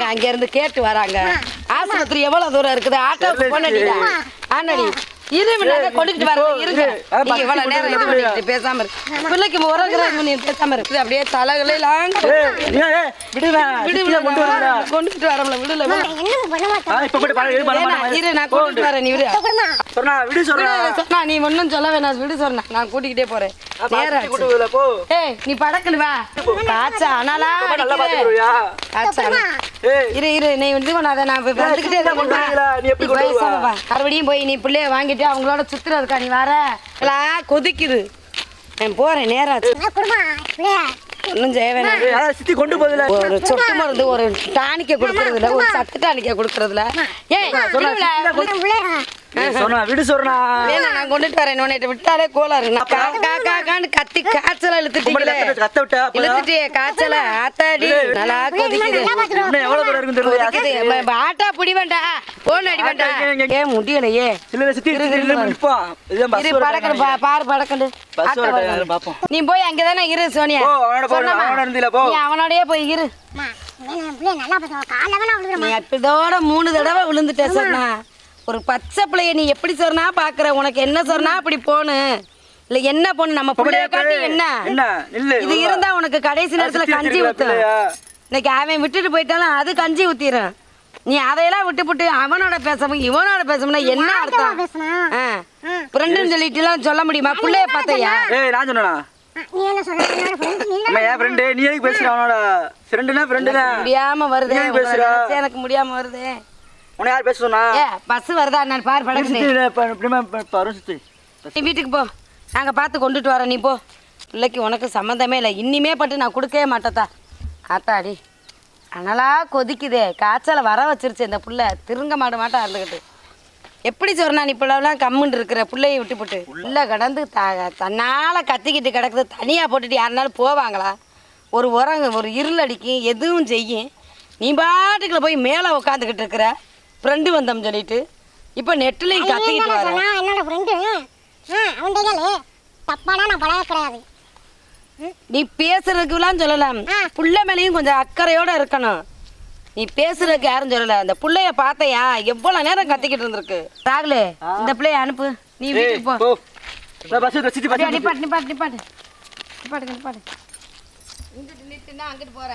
அங்க இருந்து கேட்டு வராங்க. ஆஸ்பத்திரி எவ்வளவு தூரம் இருக்குது? ஆட்டோக்கு போனடிடா. ஆனடி கொண்டுட்டு வரேன் இருங்க. இவ்வளவு நேரம் இது பண்ணிட்டு பேசாம இருக்கு. பிள்ளைக்கு உரங்குறாங்க பேசாம இருக்குது. அப்படியே தலைகளெல்லாம் கொண்டுட்டு வரல விடல. இரு நான் கொண்டுட்டு வரேன். நீ விடு சொன்னா நீ ஒன்னும் சொல்ல வேணாம். விடு சொன்னா நான் கூட்டிக்கிட்டே போறேன். ஏய் நீ படக்குன்னு வா. காய்ச்சா ஆனாலா இரு இரு நீ வந்து கொண்டாத. நான் வந்துகிட்டே மறுபடியும் போய் நீ பிள்ளைய வாங்கிட்டு அவங்களோட சுத்துறதுக்கா நீ வர எல்லாம் கொதிக்குது. நான் போறேன் நேராச்சு. ஒன்னும் செய்ய வேணாம். சித்தி கொண்டு போகுதுல ஒரு சொட்டு மருந்து ஒரு டானிக்க கொடுக்கறதுல ஒரு சத்து டானிக்க கொடுக்கறதுல விடு சொன்னா நான் கொண்டுட்டு வரேன். விட்டாலே கோளாறு. கத்தி காய்ச்சல இழுத்துட்டீங்களே. இழுத்துட்டே காய்ச்சல ஆத்தாடி நல்லா கொதிக்குது. ஆட்டா பிடி வேண்டா போன் அடி வேண்டா. ஏன் முடியலையே பாரு படக்கண்டு. நீ போய் அங்கதானே இரு சோனியா. அவனோடய போய் இரு. இதோட 3 தடவை விழுந்துட்டே சொன்னா. ஒரு பச்சை பிள்ளைய நீ எப்படி சொன்னா பாக்குற? உனக்கு என்ன சொன்னா அப்படி போனு இல்ல என்ன பொண்ணு நம்ம பிள்ளைய காட்டி என்ன இது இருந்தா உனக்கு கடைசி நேரத்துல கஞ்சி ஊத்தும். இன்னைக்கு அவன் விட்டுட்டு போயிட்டாலும் அது கஞ்சி ஊத்திரும். நீ அதையெல்லாம் விட்டு அவனோட பேசவும் இவனோட பேசணும்னா என்ன அர்த்தம்? ஃப்ரெண்டுன்னு சொல்லிட்டு எல்லாம் சொல்ல முடியுமா? பிள்ளைய பார்த்தையா? நான் சொன்னா முடியாம வருது. எனக்கு முடியாம வருது. பஸ் வருதா நான் பாரு படகு. நீ வீட்டுக்கு போ. நாங்க பார்த்து கொண்டுட்டு வரோம். நீ போ. பிள்ளைக்கு உனக்கு சம்மந்தமே இல்லை. இன்னிமே பட்டு நான் கொடுக்கவே மாட்டேத்தா. ஆத்தாடி அனலா கொதிக்குதே. காய்ச்சலை வர வச்சிருச்சு இந்த புள்ள. திருங்க மாட்டா இருந்துக்கிட்டு எப்படி சொல்றா? நீ பிள்ளைலாம் கம்முன்னு இருக்கிற பிள்ளைய விட்டு போட்டு உள்ள கடந்து தன்னால கத்திக்கிட்டு கிடக்குது. தனியா போட்டுட்டு யாருனாலும் போவாங்களா? ஒரு உரங்க ஒரு இருள் அடிக்கும் எதுவும் செய்யும். நீ பாட்டுக்குள்ள போய் மேலே உட்காந்துக்கிட்டு இருக்கிற. ஃப்ரெண்டு வந்தோம் சொல்லிட்டு இப்போ நெட்லையும் கத்திக்கிட்டு வர. என்னோட ஃப்ரெண்டு தப்பானா நான் பழக கிடையாது. நீ பேசுறதுக்குலாம் சொல்லலாம். புள்ள மேலேயும் கொஞ்சம் அக்கறையோட இருக்கணும். நீ பேசுறதுக்கு யாரும் சொல்லல. அந்த பிள்ளைய பார்த்தையா எவ்வளவு நேரம் கத்திக்கிட்டு இருந்திருக்கு. ராகுலே இந்த பிள்ளைய அனுப்பு. நீ வீட்டுக்கு போ. நிப்பாட்டு நிப்பாட்டு நிப்பாட்டு நிப்பாட்டு நிப்பாட்டு நிப்பாட்டு. இங்கிட்டு நிறுத்தினா அங்கிட்டு போற.